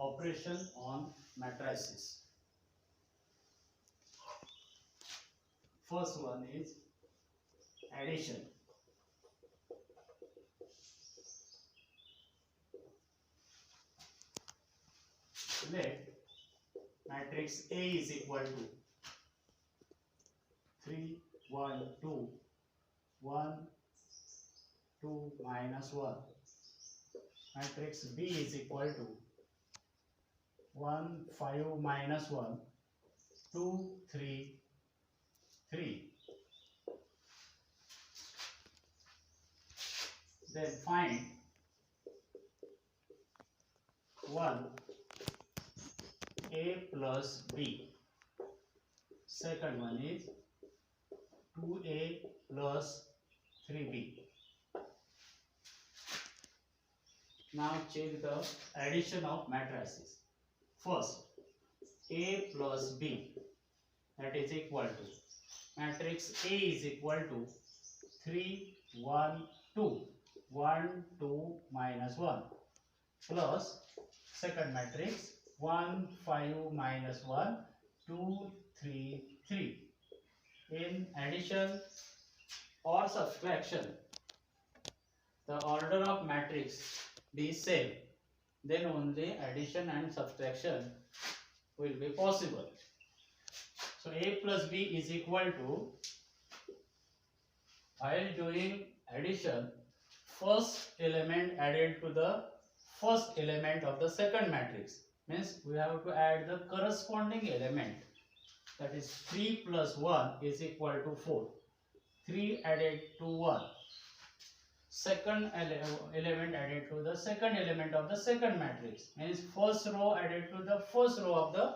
operation on matrices. First one is addition. Let matrix A is equal to 3, 1, 2, 1, 2, minus 1. Matrix B is equal to 1, 5, minus 1, 2, 3, 3. Then find 1 A plus B. Second one is 2A plus 3B. Now check the addition of matrices. First, A plus B, that is equal to, matrix A is equal to 3, 1, 2, 1, 2, minus 1, plus second matrix 1, 5, minus 1, 2, 3, 3. In addition or subtraction, the order of matrix be same, then only addition and subtraction will be possible. So A plus B is equal to, while doing addition, first element added to the first element of the second matrix, means we have to add the corresponding element, that is 3 plus 1 is equal to 4. 3 added to 1. Second element added to the second element of the second matrix, means first row added to the first row of the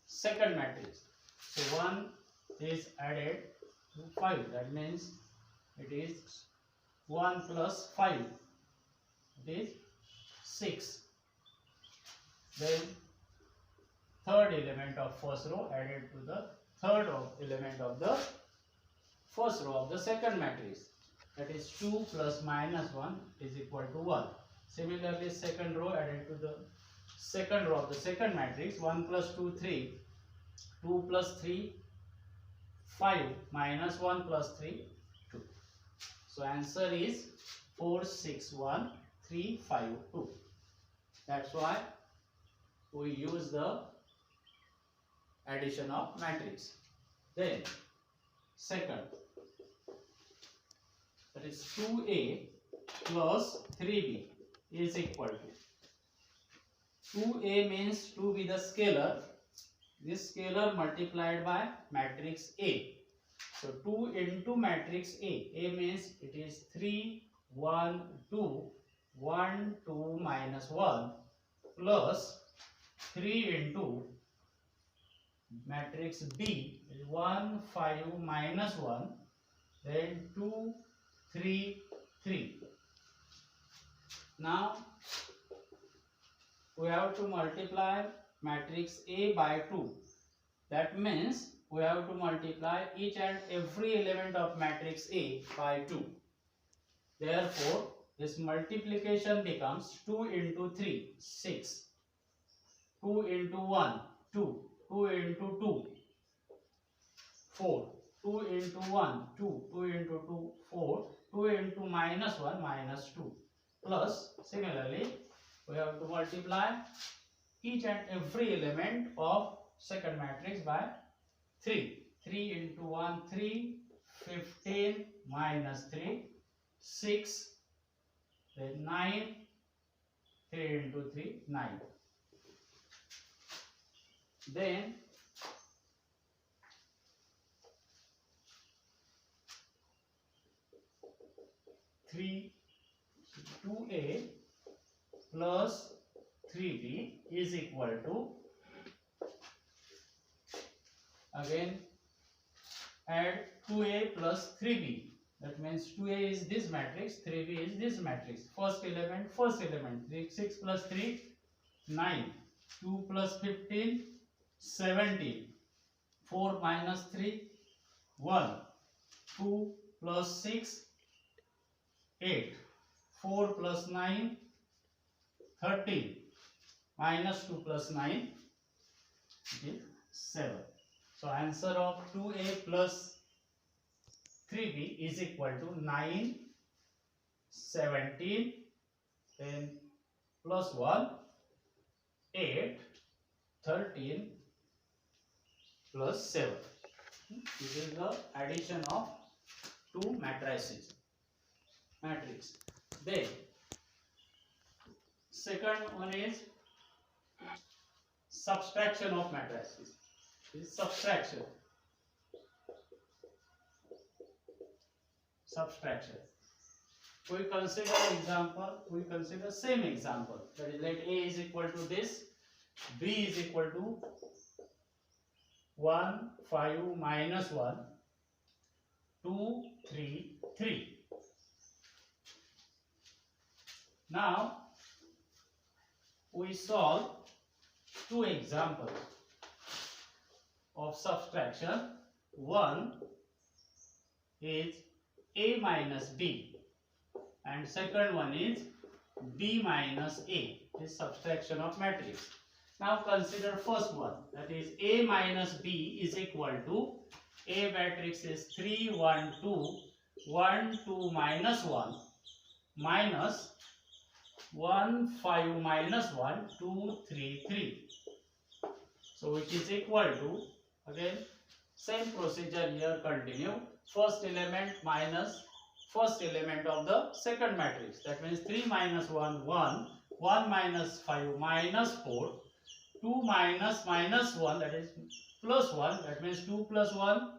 second matrix. So 1 is added to 5, that means it is 1 plus 5, it is 6. Then third element of first row added to the third element of the first row of the second matrix, that is 2 plus minus 1 is equal to 1. Similarly, second row added to the second row of the second matrix, 1 plus 2, 3, 2 plus 3, 5, minus 1 plus 3, 2. So answer is 4, 6, 1, 3, 5, 2. That's why we use the addition of matrix. Then second, that is 2A plus 3B is equal to, 2A means 2 be the scalar, this scalar multiplied by matrix A. So 2 into matrix A. A means it is 3, 1, 2, 1, 2, minus 1, plus 3 into matrix B, 1, 5, minus 1, then 2, 3, 3. Now we have to multiply matrix A by 2. That means we have to multiply each and every element of matrix A by 2. Therefore, this multiplication becomes 2 into 3, 6. 2 into 1, 2. 2 into 2, 4. 2 into 1, 2. 2 into 2, 4. 2 into minus 1, minus 2. Plus, similarly, we have to multiply each and every element of second matrix by 3. 3 into 1, 3. 15 minus 3, 6. Then 9. 3 into 3, 9. Then 2A plus 3B is equal to, again add 2A plus 3B. That means 2A is this matrix, 3B is this matrix. First element, 6 plus 3, 9. 2 plus 15, 17. 4 minus 3, 1. 2 plus 6, 8. 4 plus 9, 13. minus 2 plus 9 is 7. So answer of 2a plus 3b is equal to 9, 17, then plus 1, 8, 13 plus 7. This is the addition of two matrices. Then second one is subtraction of matrices. This is subtraction. We consider same example. That is, let A is equal to this, B is equal to 1, 5, minus 1, 2, 3, 3. Now we solve two examples of subtraction. One is A minus B and second one is B minus A. This subtraction of matrix. Now consider first one, that is A minus B is equal to, A matrix is 3, 1, 2, 1, 2 minus 1 minus 1, 5 minus 1, 2, 3, 3. So which is equal to, again same procedure here continue, first element minus first element of the second matrix. That means 3 minus 1, 1, 1 minus 5 minus 4, 2 minus 1, that is plus 1, that means 2 plus 1,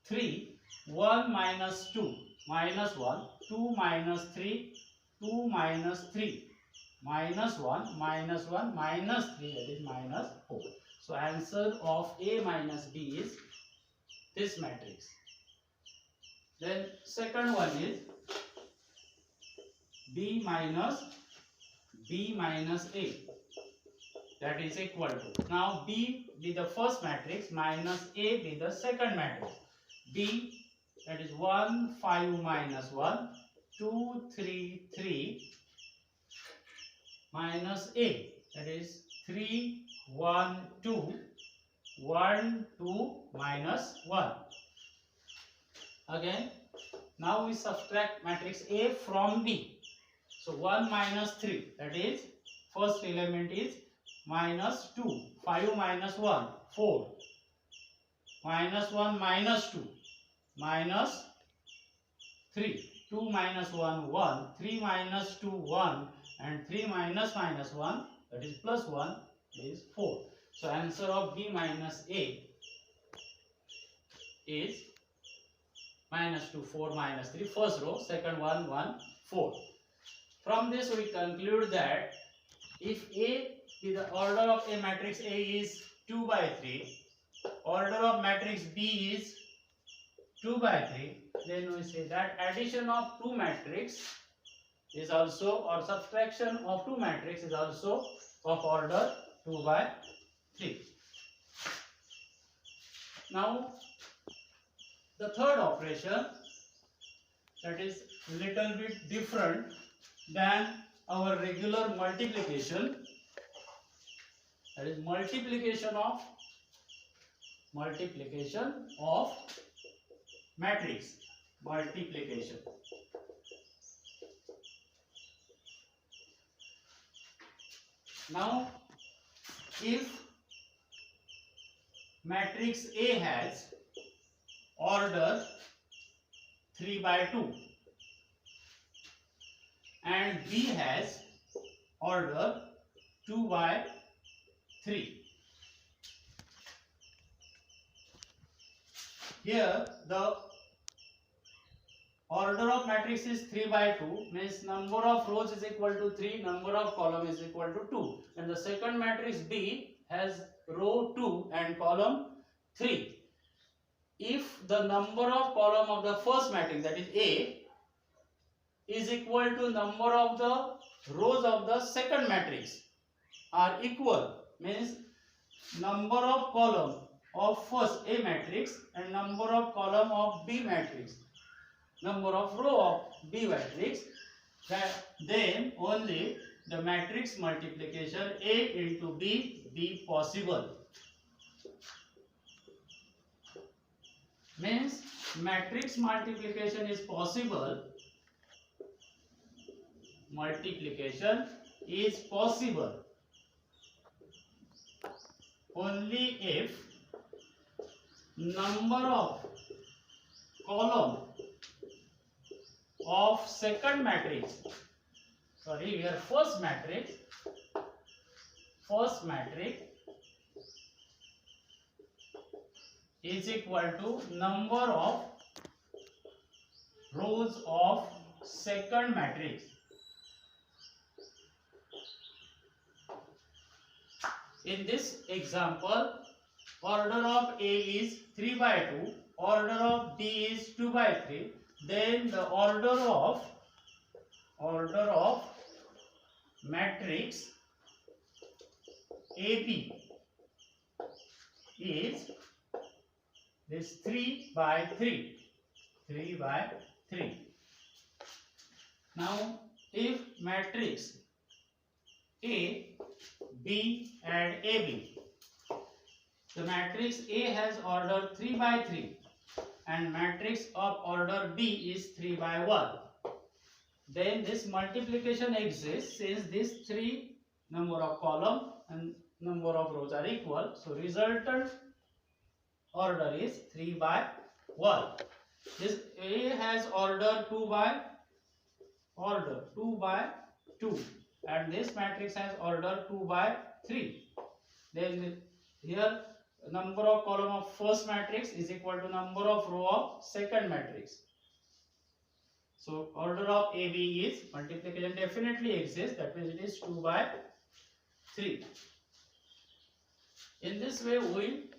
3, 1 minus 2, minus 1, 2 minus 3, 2 minus 3, minus 1, minus 1, minus 3, that is minus 4. So answer of A minus B is this matrix. Then second one is B minus A, that is equal to, now B be the first matrix minus A be the second matrix. B, that is 1, 5 minus 1, 2, 3, 3 minus A, that is 3, 1, 2, 1, 2 minus 1. Again, now we subtract matrix A from B. So 1 minus 3, that is first element is minus 2, 5 minus 1, 4, minus 1 minus 2, minus 3, 2 minus 1, 1, 3 minus 2, 1, and 3 minus 1, that is plus 1, is 4. So answer of B minus A is minus 2, 4, minus 3, first row, second one, 1, 4. From this we conclude that if A, the order of a matrix A is 2 by 3, order of matrix B is 2 by 3, then we say that addition of two matrix is also, or subtraction of two matrix is also of order 2 by 3. Now the third operation, that is little bit different than our regular multiplication, that is multiplication of matrix. Now if matrix A has order 3 by 2 and B has order 2 by 3. Here the order of matrix is 3 by 2, means number of rows is equal to 3, number of column is equal to 2, and the second matrix B has row 2 and column 3. If the number of column of the first matrix, that is A, is equal to number of the rows of the second matrix are equal, means number of column of first A matrix and number of column of B matrix, number of row of B matrix, then only the matrix multiplication A into B be possible. Means matrix multiplication is possible. Multiplication is possible only if number of column of second matrix, sorry, here first matrix is equal to number of rows of second matrix. In this example, order of A is 3 by 2, order of B is 2 by 3, then the order of matrix AB is this 3 by 3. Now, if matrix A, B and AB, the matrix A has order 3 by 3 and matrix of order B is 3 by 1, then this multiplication exists since these three number of column and number of rows are equal. So resultant order is 3 by 1. This A has order 2 by 2 and this matrix has order 2 by 3. Then here number of column of first matrix is equal to number of row of second matrix. So order of AB is, multiplication definitely exists, that means it is 2 by 3. In this way we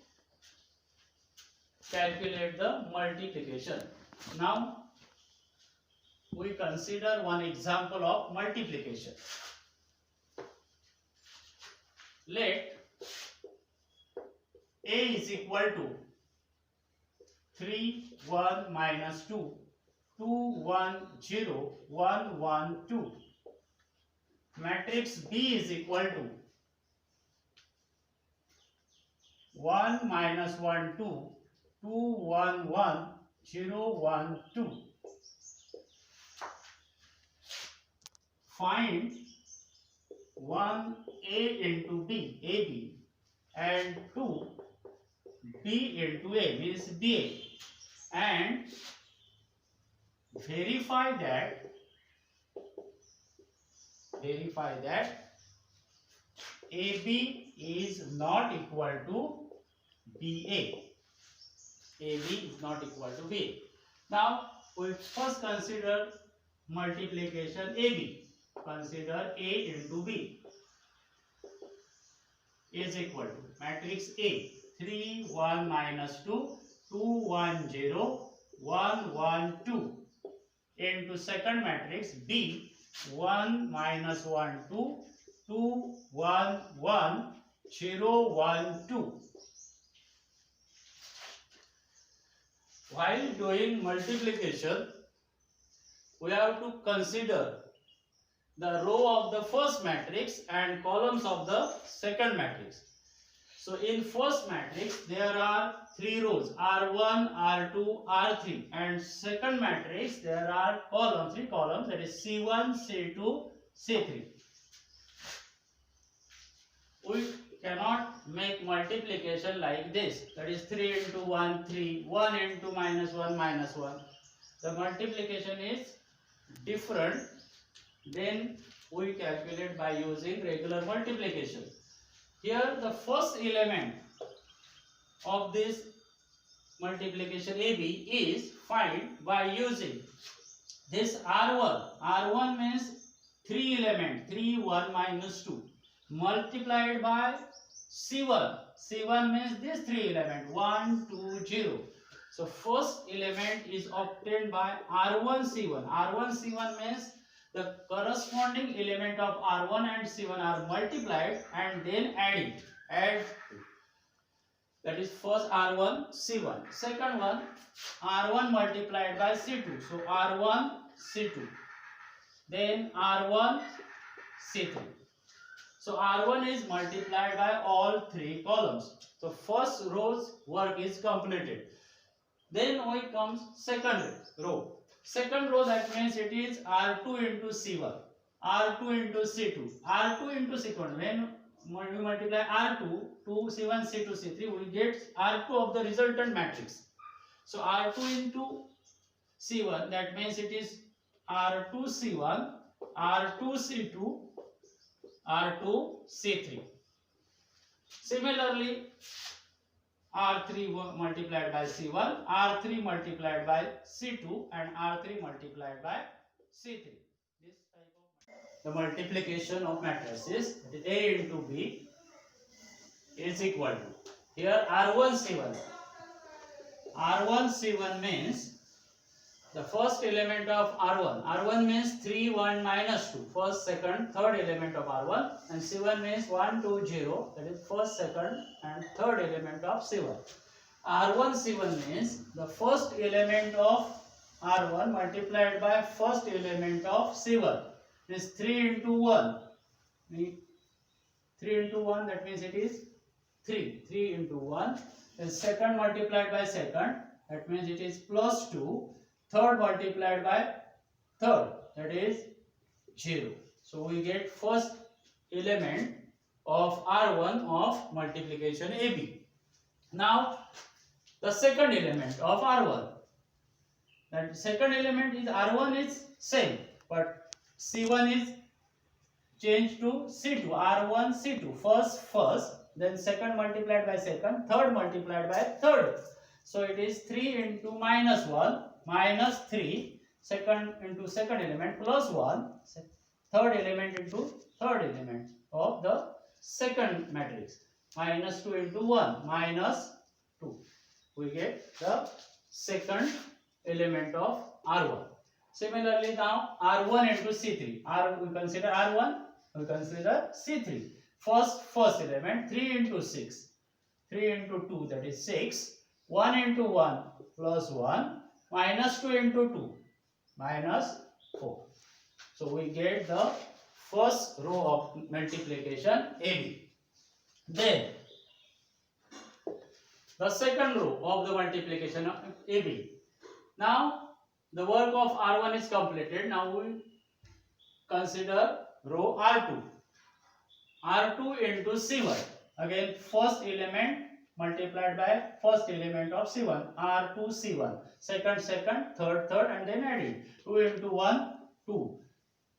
calculate the multiplication. Now we consider one example of multiplication. Let A is equal to 3, 1, minus 2, 2, 1, 0, 1, 1, 2. Matrix B is equal to 1, minus 1, 2, 2, 1, 1, 0, 1, 2. Find 1 A into B, AB, and 2 B into A, means BA, and verify that AB is not equal to BA. AB is not equal to BA. Now we first consider multiplication AB. Consider A into B is equal to matrix A 3, 1, minus 2, 2, 1, 0, 1, 1, 2 into second matrix B 1, minus 1, 2, 2, 1, 1, 0, 1, 2. While doing multiplication, we have to consider the row of the first matrix and columns of the second matrix. So in first matrix there are 3 rows R1, R2, R3, and second matrix there are columns, 3 columns, that is C1, C2, C3. We cannot make multiplication like this, that is 3 into 1, 3, 1 into minus 1, minus 1. The multiplication is different. Then we calculate by using regular multiplication. Here the first element of this multiplication AB is find by using this R1. R1 means 3 element, 3, 1, minus 2, multiplied by C1. C1 means this 3 element, 1, 2, 0. So first element is obtained by R1 C1. R1 C1 means the corresponding element of R1 and C1 are multiplied and then add. That is first R1 C1. Second one R1 multiplied by C2. So R1 C2. Then R1 C3. So R1 is multiplied by all three columns. So first row's work is completed. Then comes second row. Second row, that means it is R2 into C1, R2 into C2, R2 into C1. When we multiply R2 to C1, C2, C3, we get R2 of the resultant matrix. So R2 into C1, that means it is R2 C1, R2 C2, R2 C3. Similarly, R3 multiplied by C1, R3 multiplied by C2, and R3 multiplied by C3. This type of the multiplication of matrices, that is A into B, is equal to, here R1 C1. R1 C1 means the first element of R1. R1 means 3, 1, minus 2. First, second, third element of R1. And C1 means 1, 2, 0. That is first, second, and third element of C1. R1 C1 means the first element of R1 multiplied by first element of C1. Means 3 into 1. 3 into 1, that means it is 3. 3 into 1. Then second multiplied by second, that means it is plus 2. Third multiplied by third, that is 0. So we get first element of R1 of multiplication AB. Now the second element of R1. That second element is R1 is same, but C1 is changed to C2. R1 C2. First, then second multiplied by second, third multiplied by third. So it is 3 into minus 1. Minus 3, second into second element, plus 1, third element into third element of the second matrix. Minus 2 into 1, minus 2. We get the second element of R1. Similarly, now R1 into C3. We consider R1, we consider C3. First element, 3 into 6. 3 into 2, that is 6. 1 into 1, plus 1. Minus 2 into 2, minus 4. So we get the first row of multiplication AB. Then the second row of the multiplication of AB. Now the work of R1 is completed. Now we consider row R2. R2 into C1. Again, first element multiplied by first element of C1, R2 C1, second, third, and then added. 2 into 1, 2,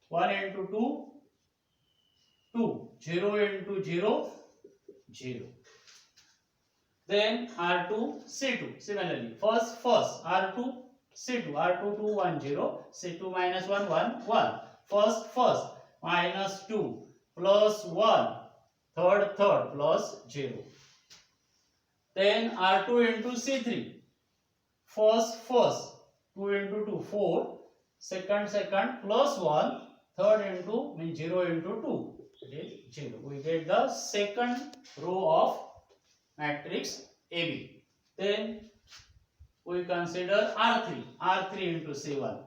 1 into 2, 2, 0 into 0, 0. Then R2 C2, similarly, first, R2 C2, R2 2, 1, 0, C2 minus 1, 1, 1. First, minus 2, plus 1, third, plus 0. Then R2 into C3. First, 2 into 2, 4. Second, plus 1. Third into means 0 into 2. It is 0. We get the second row of matrix AB. Then we consider R3. R3 into C1.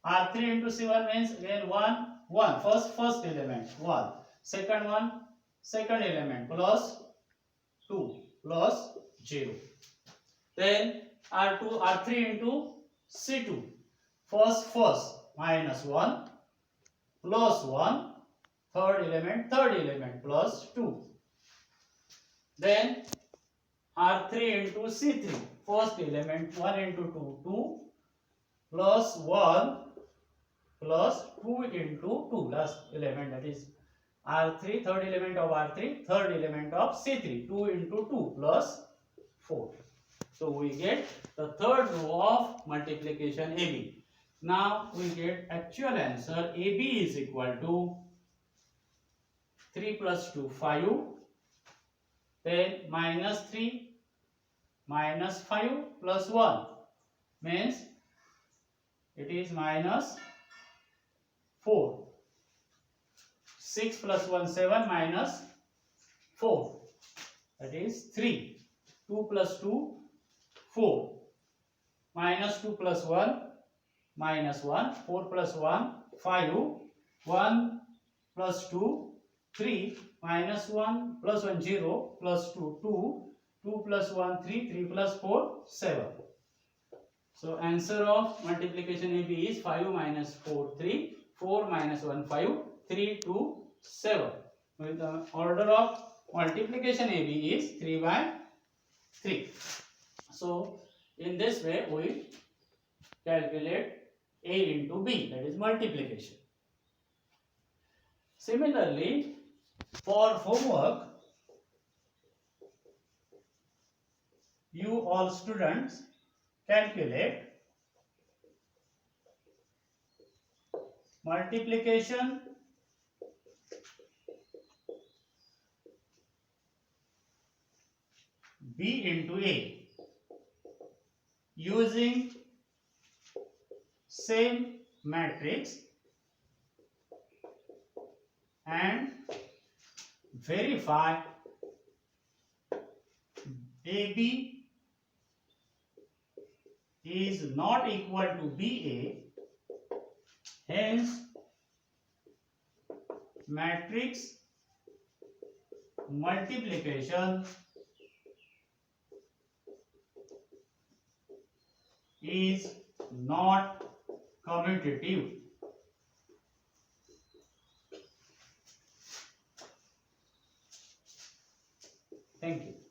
R3 into C1 means again 1. First element 1. Second one, second element plus 2 plus 0. Then R3 into C2. First minus 1 plus 1. Third element plus 2. Then R3 into C3. First element 1 into 2, 2 plus 1 plus 2 into 2. Last element, that is R3, third element of R3, third element of C3. 2 into 2 plus 4. So we get the third row of multiplication AB. Now we get actual answer. AB is equal to 3 plus 2, 5. Then minus 3 minus 5 plus 1 means it is minus 4. 6 plus 1, 7 minus 4. That is 3. 2 plus 2, 4. Minus 2 plus 1, minus 1. 4 plus 1, 5. 1 plus 2, 3, minus 1, plus 1, 0, plus 2, 2, 2 plus 1, 3, 3 plus 4, 7. So answer of multiplication AB is 5 minus 4, 3, 4 minus 1, 5, 3, 2, 7. With the order of multiplication AB is 3 by 3. So in this way we calculate A into B, that is multiplication. Similarly, for homework, you all students calculate multiplication B into A using same matrix and verify AB is not equal to BA, hence matrix multiplication is not commutative. Thank you.